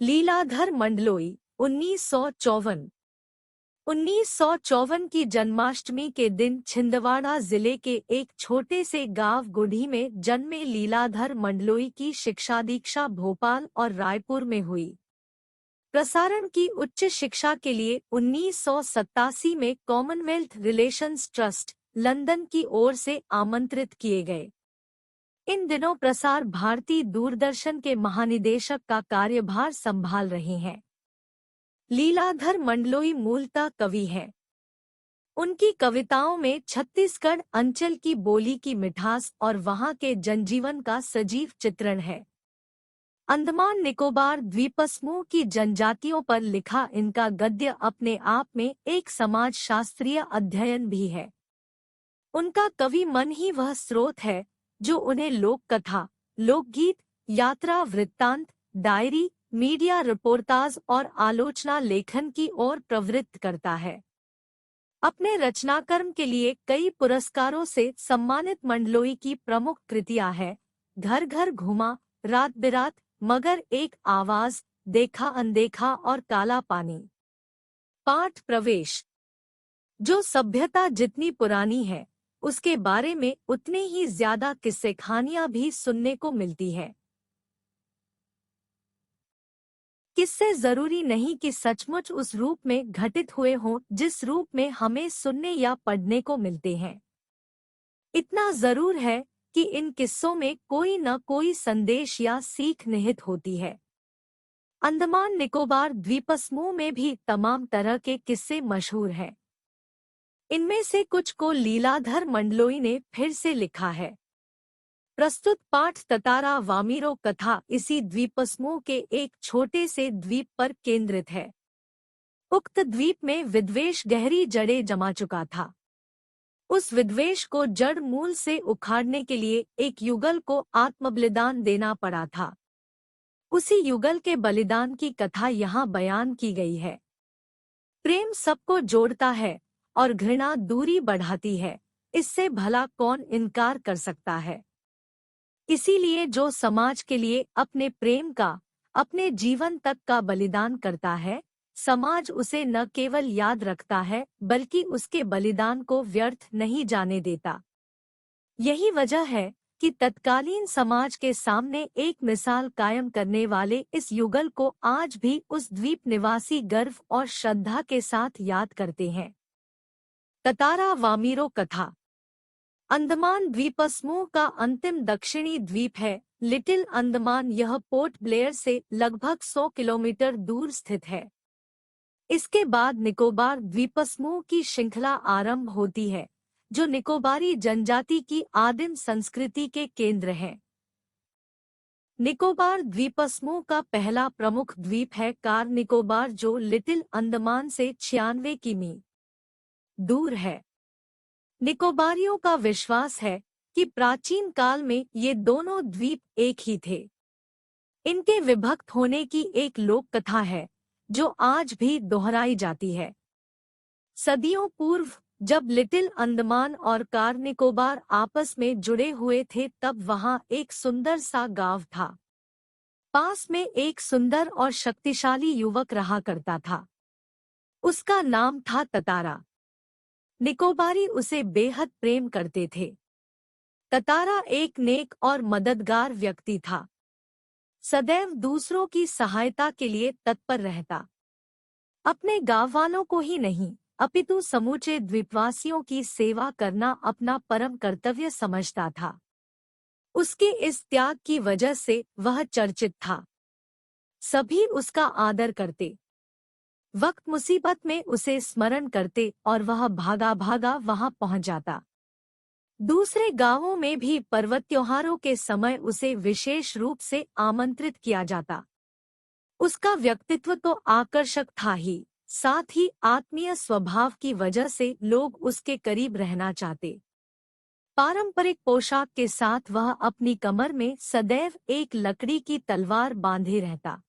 लीलाधर मंडलोई 1954। 1954 की जन्माष्टमी के दिन छिंदवाड़ा जिले के एक छोटे से गांव गुढ़ी में जन्मे लीलाधर मंडलोई की शिक्षा दीक्षा भोपाल और रायपुर में हुई। प्रसारण की उच्च शिक्षा के लिए 1987 में कॉमनवेल्थ रिलेशंस ट्रस्ट लंदन की ओर से आमंत्रित किए गए। इन दिनों प्रसार भारती दूरदर्शन के महानिदेशक का कार्यभार संभाल रहे हैं। लीलाधर मंडलोई मूलतः कवि हैं। उनकी कविताओं में छत्तीसगढ़ अंचल की बोली की मिठास और वहां के जनजीवन का सजीव चित्रण है। अंडमान निकोबार द्वीपसमूह की जनजातियों पर लिखा इनका गद्य अपने आप में एक समाज शास्त्रीय अध्ययन भी है। उनका कवि मन ही वह स्रोत है जो उन्हें लोक कथा, लोकगीत, यात्रा वृत्तांत, डायरी, मीडिया रिपोर्टाज और आलोचना लेखन की ओर प्रवृत्त करता है। अपने रचनाकर्म के लिए कई पुरस्कारों से सम्मानित मंडलोई की प्रमुख कृतियां हैं घर घर घूमा, रात बिरात, मगर एक आवाज, देखा अनदेखा और काला पानी। पाठ प्रवेश। जो सभ्यता जितनी पुरानी है उसके बारे में उतने ही ज्यादा किस्से कहानियां भी सुनने को मिलती है। किस्से जरूरी नहीं कि सचमुच उस रूप में घटित हुए हों जिस रूप में हमें सुनने या पढ़ने को मिलते हैं। इतना जरूर है कि इन किस्सों में कोई न कोई संदेश या सीख निहित होती है। अंडमान निकोबार द्वीपसमूह में भी तमाम तरह के किस्से मशहूर हैं। इनमें से कुछ को लीलाधर मंडलोई ने फिर से लिखा है। प्रस्तुत पाठ ततारा वामीरो कथा इसी द्वीपसमूह के एक छोटे से द्वीप पर केंद्रित है। उक्त द्वीप में विद्वेष गहरी जड़ें जमा चुका था। उस विद्वेष को जड़ मूल से उखाड़ने के लिए एक युगल को आत्मबलिदान देना पड़ा था। उसी युगल के बलिदान की कथा यहाँ बयान की गई है। प्रेम सबको जोड़ता है और घृणा दूरी बढ़ाती है, इससे भला कौन इनकार कर सकता है। इसीलिए जो समाज के लिए अपने प्रेम का, अपने जीवन तक का बलिदान करता है, समाज उसे न केवल याद रखता है बल्कि उसके बलिदान को व्यर्थ नहीं जाने देता। यही वजह है कि तत्कालीन समाज के सामने एक मिसाल कायम करने वाले इस युगल को आज भी उस द्वीप निवासी गर्व और श्रद्धा के साथ याद करते हैं। ततारा वामीरो कथा। अंडमान द्वीपसमूह का अंतिम दक्षिणी द्वीप है लिटिल अंडमान। यह पोर्ट ब्लेयर से लगभग 100 किलोमीटर दूर स्थित है। इसके बाद निकोबार द्वीपसमूह की श्रृंखला आरंभ होती है जो निकोबारी जनजाति की आदिम संस्कृति के केंद्र हैं। निकोबार द्वीपसमूह का पहला प्रमुख द्वीप है कार निकोबार जो लिटिल अंडमान से 96 किमी दूर है। निकोबारियों का विश्वास है कि प्राचीन काल में ये दोनों द्वीप एक ही थे। इनके विभक्त होने की एक लोक कथा है जो आज भी दोहराई जाती है। सदियों पूर्व जब लिटिल अंडमान और कार निकोबार आपस में जुड़े हुए थे तब वहां एक सुंदर सा गांव था। पास में एक सुंदर और शक्तिशाली युवक रहा करता था। उसका नाम था ततारा। निकोबारी उसे बेहद प्रेम करते थे। ततारा एक नेक और मददगार व्यक्ति था। सदैव दूसरों की सहायता के लिए तत्पर रहता। अपने गाँव वालों को ही नहीं अपितु समूचे द्वीपवासियों की सेवा करना अपना परम कर्तव्य समझता था। उसके इस त्याग की वजह से वह चर्चित था। सभी उसका आदर करते। वक्त मुसीबत में उसे स्मरण करते और वह भागा भागा वहां पहुंच जाता। दूसरे गांवों में भी पर्व त्योहारों के समय उसे विशेष रूप से आमंत्रित किया जाता। उसका व्यक्तित्व तो आकर्षक था ही, साथ ही आत्मीय स्वभाव की वजह से लोग उसके करीब रहना चाहते। पारंपरिक पोशाक के साथ वह अपनी कमर में सदैव एक लकड़ी की तलवार बांधे रहता।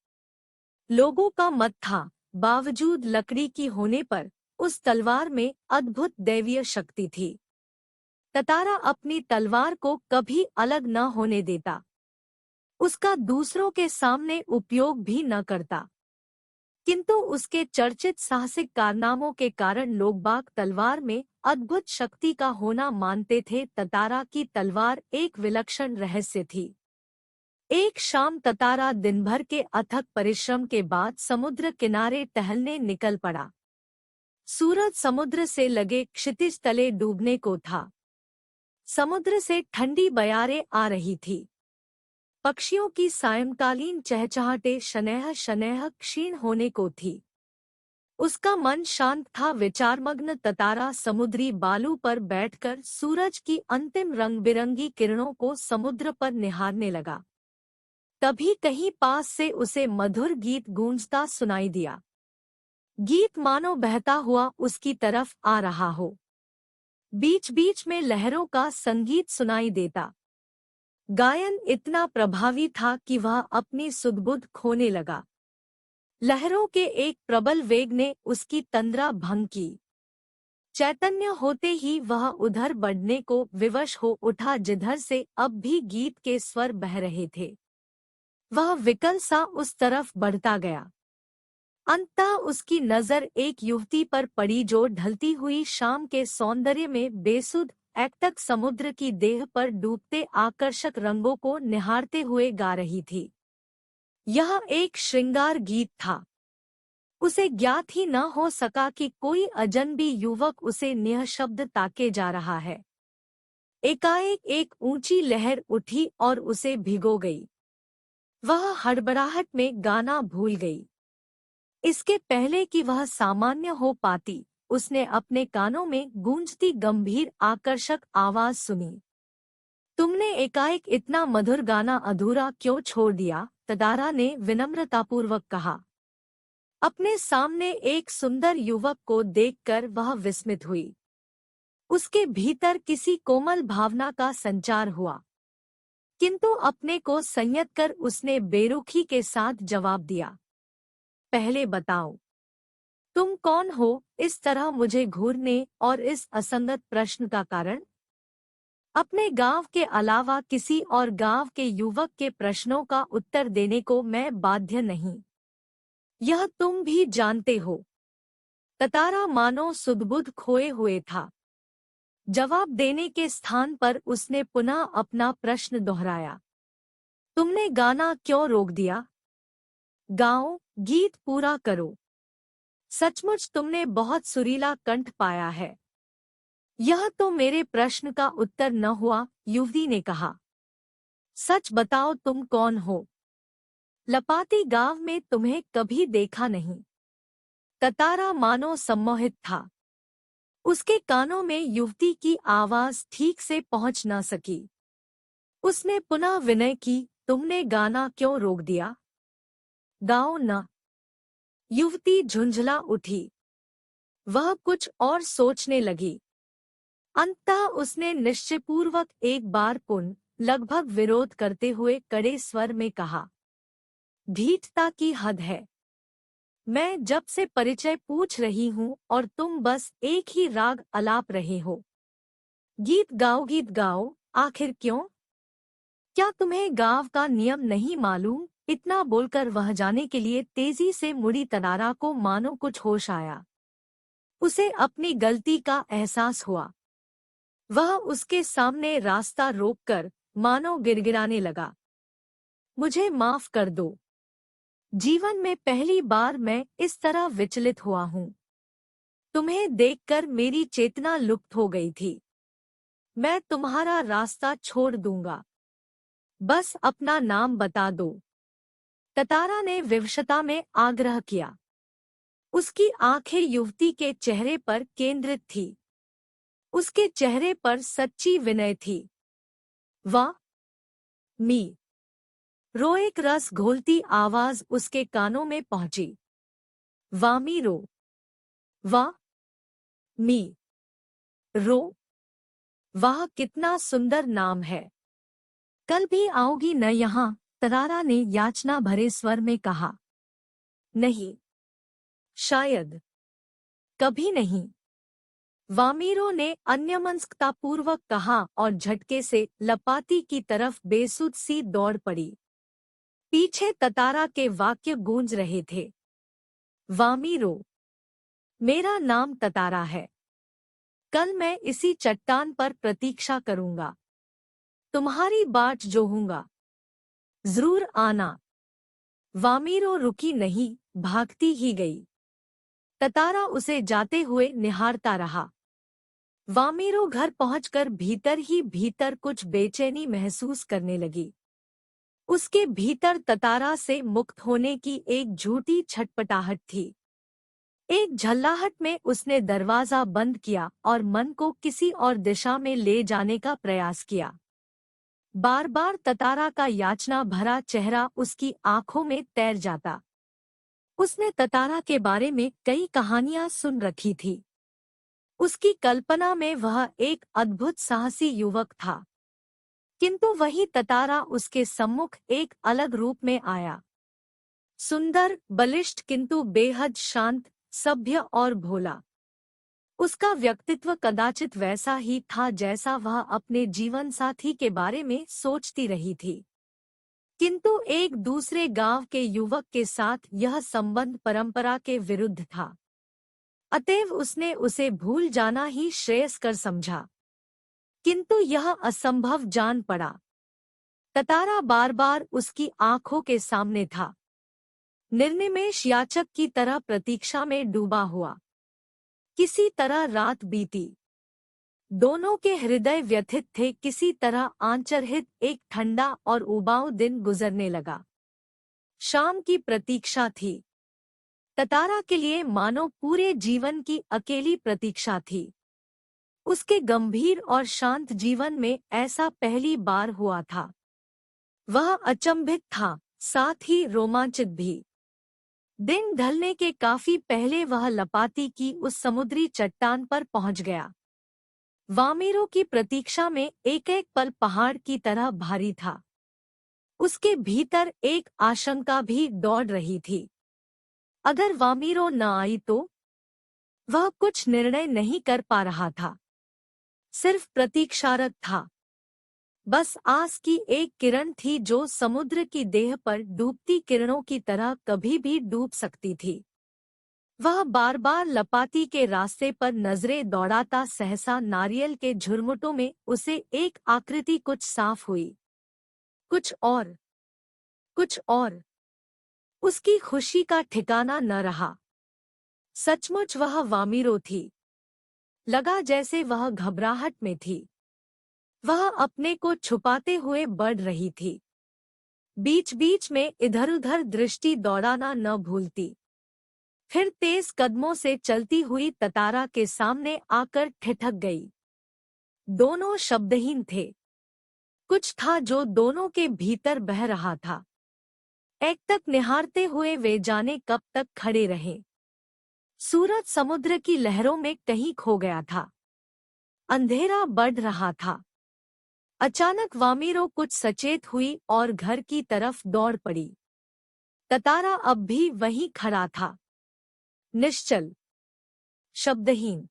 लोगों का मत था बावजूद लकड़ी की होने पर उस तलवार में अद्भुत दैवीय शक्ति थी। ततारा अपनी तलवार को कभी अलग न होने देता। उसका दूसरों के सामने उपयोग भी न करता। किंतु उसके चर्चित साहसिक कारनामों के कारण लोगबाग तलवार में अद्भुत शक्ति का होना मानते थे। ततारा की तलवार एक विलक्षण रहस्य थी। एक शाम ततारा दिन भर के अथक परिश्रम के बाद समुद्र किनारे टहलने निकल पड़ा। सूरज समुद्र से लगे क्षितिज तले डूबने को था। समुद्र से ठंडी बयारें आ रही थी। पक्षियों की सायंकालीन चहचहाटे शनैह शनैह क्षीण होने को थी। उसका मन शांत था। विचारमग्न ततारा समुद्री बालू पर बैठकर सूरज की अंतिम रंग बिरंगी किरणों को समुद्र पर निहारने लगा। तभी कहीं पास से उसे मधुर गीत गूंजता सुनाई दिया। गीत मानो बहता हुआ उसकी तरफ आ रहा हो। बीच बीच में लहरों का संगीत सुनाई देता। गायन इतना प्रभावी था कि वह अपनी सुध-बुध खोने लगा। लहरों के एक प्रबल वेग ने उसकी तंद्रा भंग की। चैतन्य होते ही वह उधर बढ़ने को विवश हो उठा जिधर से अब भी गीत के स्वर बह रहे थे। वह विकल सा उस तरफ बढ़ता गया। अंततः उसकी नजर एक युवती पर पड़ी जो ढलती हुई शाम के सौंदर्य में बेसुध एकटक समुद्र की देह पर डूबते आकर्षक रंगों को निहारते हुए गा रही थी। यह एक श्रृंगार गीत था। उसे ज्ञात ही न हो सका कि कोई अजनबी युवक उसे निःशब्द ताके जा रहा है। एकाएक एक ऊंची लहर उठी और उसे भिगो गई। वह हड़बड़ाहट में गाना भूल गई। इसके पहले कि वह सामान्य हो पाती, उसने अपने कानों में गूंजती गंभीर आकर्षक आवाज सुनी। तुमने एकाएक इतना मधुर गाना अधूरा क्यों छोड़ दिया? ततारा ने विनम्रतापूर्वक कहा। अपने सामने एक सुंदर युवक को देखकर वह विस्मित हुई। उसके भीतर किसी कोमल भावना का संचार हुआ, किंतु अपने को संयत कर उसने बेरुखी के साथ जवाब दिया। पहले बताओ, तुम कौन हो? इस तरह मुझे घूरने और इस असंगत प्रश्न का कारण? अपने गांव के अलावा किसी और गांव के युवक के प्रश्नों का उत्तर देने को मैं बाध्य नहीं। यह तुम भी जानते हो। ततारा मानो सुध-बुध खोए हुए था। जवाब देने के स्थान पर उसने पुनः अपना प्रश्न दोहराया। तुमने गाना क्यों रोक दिया? गाओ, गीत पूरा करो। सचमुच तुमने बहुत सुरीला कंठ पाया है। यह तो मेरे प्रश्न का उत्तर न हुआ, युवती ने कहा। सच बताओ, तुम कौन हो? लपाती गांव में तुम्हें कभी देखा नहीं। ततारा मानो सम्मोहित था। उसके कानों में युवती की आवाज ठीक से पहुंच न सकी। उसने पुनः विनय की, तुमने गाना क्यों रोक दिया? गाओ न। युवती झुंझला उठी। वह कुछ और सोचने लगी। अंततः उसने निश्चयपूर्वक एक बार पुन लगभग विरोध करते हुए कड़े स्वर में कहा, ढीठता की हद है। मैं जब से परिचय पूछ रही हूँ और तुम बस एक ही राग अलाप रहे हो। गीत गाओ, आखिर क्यों? क्या तुम्हें गाँव का नियम नहीं मालूम? इतना बोलकर वह जाने के लिए तेजी से मुड़ी। ततारा को मानो कुछ होश आया। उसे अपनी गलती का एहसास हुआ। वह उसके सामने रास्ता रोककर मानो गिड़गिड़ाने लगा। मुझे माफ कर दो। जीवन में पहली बार मैं इस तरह विचलित हुआ हूँ। तुम्हें देखकर मेरी चेतना लुप्त हो गई थी। मैं तुम्हारा रास्ता छोड़ दूंगा। बस अपना नाम बता दो। ततारा ने विवशता में आग्रह किया। उसकी आंखें युवती के चेहरे पर केंद्रित थी। उसके चेहरे पर सच्ची विनय थी। वाह मी। रोएक रस घोलती आवाज उसके कानों में पहुंची। वामी रो। वाह मी रो। वाह कितना सुंदर नाम है। कल भी आओगी न यहाँ? ततारा ने याचना भरे स्वर में कहा। नहीं, शायद कभी नहीं, वामीरो ने अन्यमनस्कतापूर्वक कहा और झटके से लपाती की तरफ बेसुध सी दौड़ पड़ी। पीछे ततारा के वाक्य गूंज रहे थे। वामीरो, मेरा नाम ततारा है। कल मैं इसी चट्टान पर प्रतीक्षा करूंगा। तुम्हारी बाट जोहूंगा। जरूर आना। वामीरो रुकी नहीं, भागती ही गई। ततारा उसे जाते हुए निहारता रहा। वामीरो घर पहुंचकर भीतर ही भीतर कुछ बेचैनी महसूस करने लगी। उसके भीतर ततारा से मुक्त होने की एक झूठी छटपटाहट थी। एक झल्लाहट में उसने दरवाजा बंद किया और मन को किसी और दिशा में ले जाने का प्रयास किया। बार बार ततारा का याचना भरा चेहरा उसकी आंखों में तैर जाता। उसने ततारा के बारे में कई कहानियां सुन रखी थी। उसकी कल्पना में वह एक अद्भुत साहसी युवक था, किंतु वही ततारा उसके सम्मुख एक अलग रूप में आया। सुंदर, बलिष्ठ किंतु बेहद शांत, सभ्य और भोला। उसका व्यक्तित्व कदाचित वैसा ही था जैसा वह अपने जीवन साथी के बारे में सोचती रही थी, किंतु एक दूसरे गांव के युवक के साथ यह संबंध परंपरा के विरुद्ध था। अतएव उसने उसे भूल जाना ही श्रेयस्कर समझा, किंतु यह असंभव जान पड़ा। ततारा बार बार उसकी आंखों के सामने था, निर्निमेष याचक की तरह प्रतीक्षा में डूबा हुआ। किसी तरह रात बीती। दोनों के हृदय व्यथित थे। किसी तरह आंचरहित एक ठंडा और उबाऊ दिन गुजरने लगा। शाम की प्रतीक्षा थी। ततारा के लिए मानो पूरे जीवन की अकेली प्रतीक्षा थी। उसके गंभीर और शांत जीवन में ऐसा पहली बार हुआ था। वह अचंभित था, साथ ही रोमांचित भी। दिन ढलने के काफी पहले वह लपाती की उस समुद्री चट्टान पर पहुंच गया। वामीरो की प्रतीक्षा में एक एक पल पहाड़ की तरह भारी था। उसके भीतर एक आशंका भी दौड़ रही थी। अगर वामीरो न आई तो? वह कुछ निर्णय नहीं कर पा रहा था, सिर्फ प्रतीक्षारत था। बस आस की एक किरण थी जो समुद्र की देह पर डूबती किरणों की तरह कभी भी डूब सकती थी। वह बार बार लपाती के रास्ते पर नजरें दौड़ाता। सहसा नारियल के झुरमुटों में उसे एक आकृति कुछ साफ हुई। कुछ और, कुछ और। उसकी खुशी का ठिकाना न रहा। सचमुच वह वामीरो थी। लगा जैसे वह घबराहट में थी। वह अपने को छुपाते हुए बढ़ रही थी। बीच बीच में इधर-उधर दृष्टि दौड़ाना न भूलती। फिर तेज कदमों से चलती हुई ततारा के सामने आकर ठिठक गई। दोनों शब्दहीन थे। कुछ था जो दोनों के भीतर बह रहा था। एक तक निहारते हुए वे जाने कब तक खड़े रहे। सूरज समुद्र की लहरों में कहीं खो गया था। अंधेरा बढ़ रहा था। अचानक वामीरो कुछ सचेत हुई और घर की तरफ दौड़ पड़ी। ततारा अब भी वहीं खड़ा था, निश्चल, शब्दहीन।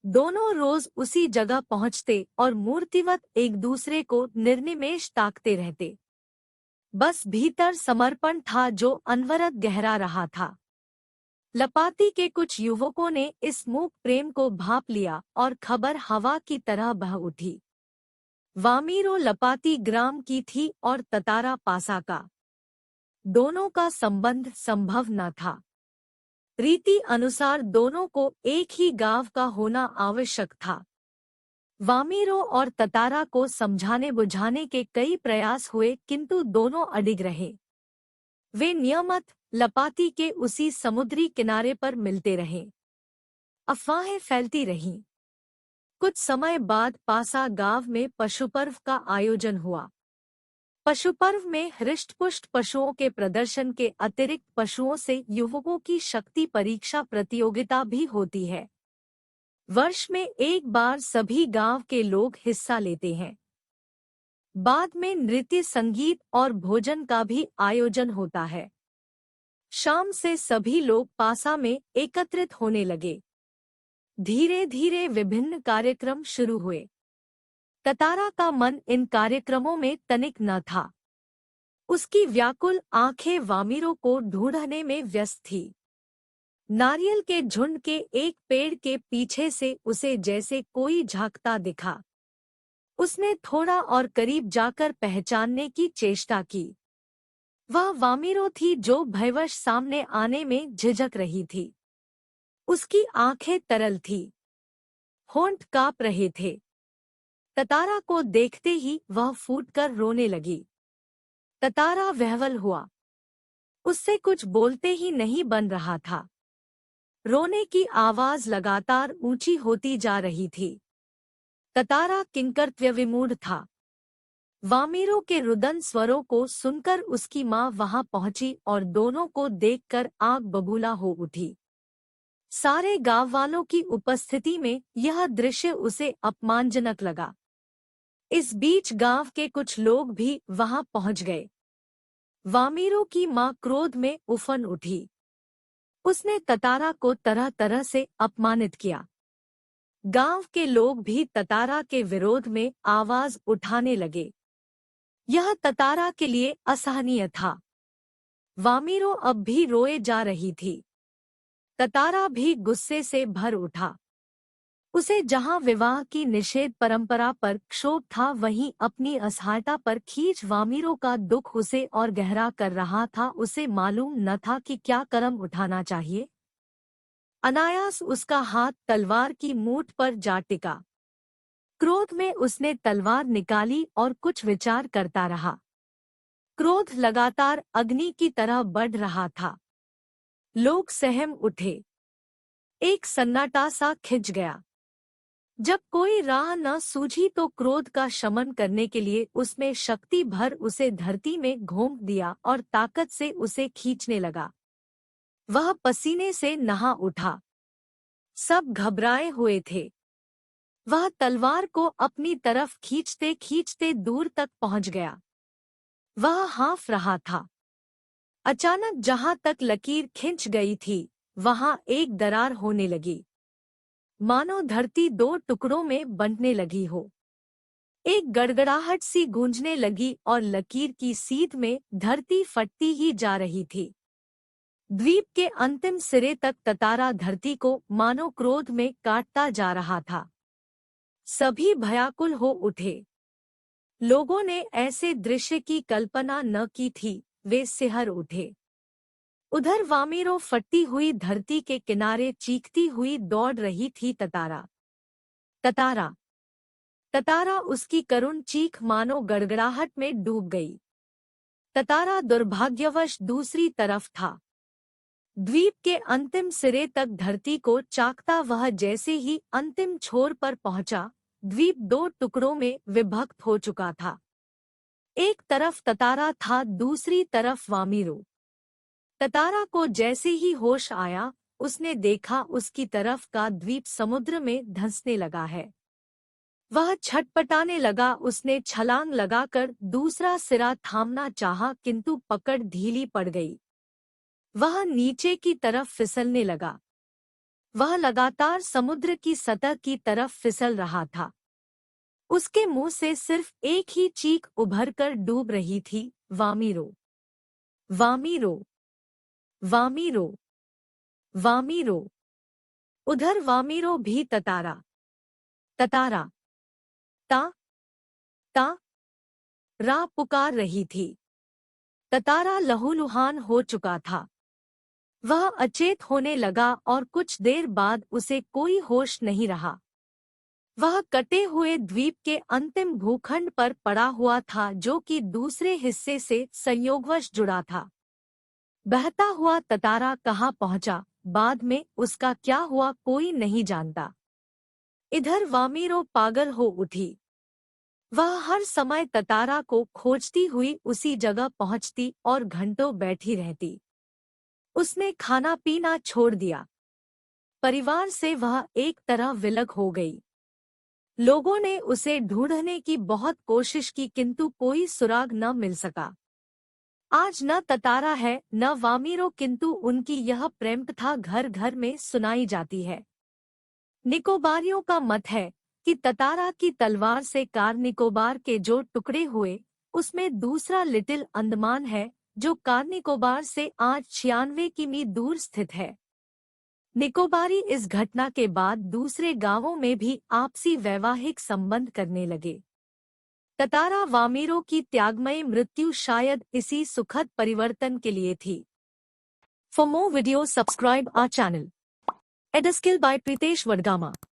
दोनों रोज उसी जगह पहुंचते और मूर्तिवत एक दूसरे को निर्निमेष ताकते रहते। बस भीतर समर्पण था जो अनवरत गहरा रहा था। लपाती के कुछ युवकों ने इस मूक प्रेम को भांप लिया और खबर हवा की तरह बह उठी। वामीरो लपाती ग्राम की थी और ततारा पासा का। दोनों का संबंध संभव न था। रीति अनुसार दोनों को एक ही गांव का होना आवश्यक था। वामीरो और ततारा को समझाने बुझाने के कई प्रयास हुए, किंतु दोनों अडिग रहे। वे नियमित लपाती के उसी समुद्री किनारे पर मिलते रहे। अफवाहें फैलती रहीं। कुछ समय बाद पासा गांव में पशुपर्व का आयोजन हुआ। पशुपर्व में हृष्टपुष्ट पशुओं के प्रदर्शन के अतिरिक्त पशुओं से युवकों की शक्ति परीक्षा प्रतियोगिता भी होती है। वर्ष में एक बार सभी गांव के लोग हिस्सा लेते हैं। बाद में नृत्य, संगीत और भोजन का भी आयोजन होता है। शाम से सभी लोग पासा में एकत्रित होने लगे। धीरे धीरे विभिन्न कार्यक्रम शुरू हुए। ततारा का मन इन कार्यक्रमों में तनिक न था। उसकी व्याकुल आंखें वामिरों को ढूंढने में व्यस्त थी। नारियल के झुंड के एक पेड़ के पीछे से उसे जैसे कोई झांकता दिखा। उसने थोड़ा और करीब जाकर पहचानने की चेष्टा की। वह वामिरो थी जो भयवश सामने आने में झिझक रही थी। उसकी आंखें तरल थी, होंठ कांप रहे थे। ततारा को देखते ही वह फूटकर रोने लगी। ततारा विह्वल हुआ। उससे कुछ बोलते ही नहीं बन रहा था। रोने की आवाज लगातार ऊंची होती जा रही थी। ततारा किंकर्तव्य विमूढ़ था। वामिरों के रुदन स्वरों को सुनकर उसकी माँ वहां पहुंची और दोनों को देखकर आग बबूला हो उठी। सारे गांव वालों की उपस्थिति में यह दृश्य उसे अपमानजनक लगा। इस बीच गांव के कुछ लोग भी वहां पहुंच गए। वामिरों की मां क्रोध में उफन उठी। उसने ततारा को तरह तरह से अपमानित किया। गांव के लोग भी ततारा के विरोध में आवाज उठाने लगे। यह ततारा के लिए असहनीय था। वामिरो अब भी रोए जा रही थी। ततारा भी गुस्से से भर उठा। उसे जहां विवाह की निषेध परंपरा पर क्षोभ था, वहीं अपनी असहायता पर खींच वामिरों का दुख उसे और गहरा कर रहा था। उसे मालूम न था कि क्या कदम उठाना चाहिए। अनायास उसका हाथ तलवार की मूठ पर जा टिका। क्रोध में उसने तलवार निकाली और कुछ विचार करता रहा। क्रोध लगातार अग्नि की तरह बढ़ रहा था। लोग सहम उठे। एक सन्नाटा सा खिंच गया। जब कोई राह न सूझी तो क्रोध का शमन करने के लिए उसमें शक्ति भर उसे धरती में घोंप दिया और ताकत से उसे खींचने लगा। वह पसीने से नहा उठा। सब घबराए हुए थे। वह तलवार को अपनी तरफ खींचते खींचते दूर तक पहुंच गया। वह हाँफ रहा था। अचानक जहां तक लकीर खिंच गई थी, वहां एक दरार होने लगी, मानो धरती दो टुकड़ों में बंटने लगी हो। एक गड़गड़ाहट सी गूंजने लगी और लकीर की सीध में धरती फटती ही जा रही थी। द्वीप के अंतिम सिरे तक ततारा धरती को मानो क्रोध में काटता जा रहा था। सभी भयाकुल हो उठे। लोगों ने ऐसे दृश्य की कल्पना न की थी। वे सिहर उठे। उधर वामिरो फटती हुई धरती के किनारे चीखती हुई दौड़ रही थी। ततारा, ततारा, ततारा। उसकी करुण चीख मानो गड़गड़ाहट में डूब गई। ततारा दुर्भाग्यवश दूसरी तरफ था। द्वीप के अंतिम सिरे तक धरती को चाकता वह जैसे ही अंतिम छोर पर पहुंचा, द्वीप दो टुकड़ों में विभक्त हो चुका था। एक तरफ ततारा था, दूसरी तरफ वामिरो। ततारा को जैसे ही होश आया, उसने देखा उसकी तरफ का द्वीप समुद्र में धंसने लगा है। वह छटपटाने लगा। उसने छलांग लगाकर दूसरा सिरा थामना चाहा, किंतु पकड़ ढीली पड़ गई। वह नीचे की तरफ फिसलने लगा। वह लगातार समुद्र की सतह की तरफ फिसल रहा था। उसके मुंह से सिर्फ एक ही चीख उभरकर डूब रही थी, वामिरो, वामिरो, वामिरो, वामिरो। उधर वामिरो भी ततारा, ततारा, ता, ता, रा पुकार रही थी। ततारा लहूलुहान हो चुका था। वह अचेत होने लगा और कुछ देर बाद उसे कोई होश नहीं रहा। वह कटे हुए द्वीप के अंतिम भूखंड पर पड़ा हुआ था, जो कि दूसरे हिस्से से संयोगवश जुड़ा था। बहता हुआ ततारा कहाँ पहुंचा, बाद में उसका क्या हुआ, कोई नहीं जानता। इधर वामिरो पागल हो उठी। वह हर समय ततारा को खोजती हुई उसी जगह पहुंचती और घंटों बैठी रहती। उसने खाना पीना छोड़ दिया। परिवार से वह एक तरह विलग हो गई। लोगों ने उसे ढूंढने की बहुत कोशिश की, किंतु कोई सुराग न मिल सका। आज न ततारा है न वामिरो, किंतु उनकी यह प्रेम कथा घर घर में सुनाई जाती है। निकोबारियों का मत है कि ततारा की तलवार से कार निकोबार के जो टुकड़े हुए, उसमें दूसरा लिटिल अंडमान है, जो कार निकोबार से 896 किमी दूर स्थित है। निकोबारी इस घटना के बाद दूसरे गांवों में भी आपसी वैवाहिक संबंध करने लगे। ततारा वामीरों की त्यागमयी मृत्यु शायद इसी सुखद परिवर्तन के लिए थी। For more videos, subscribe our channel. Eduskill by Pritesh Vadgama.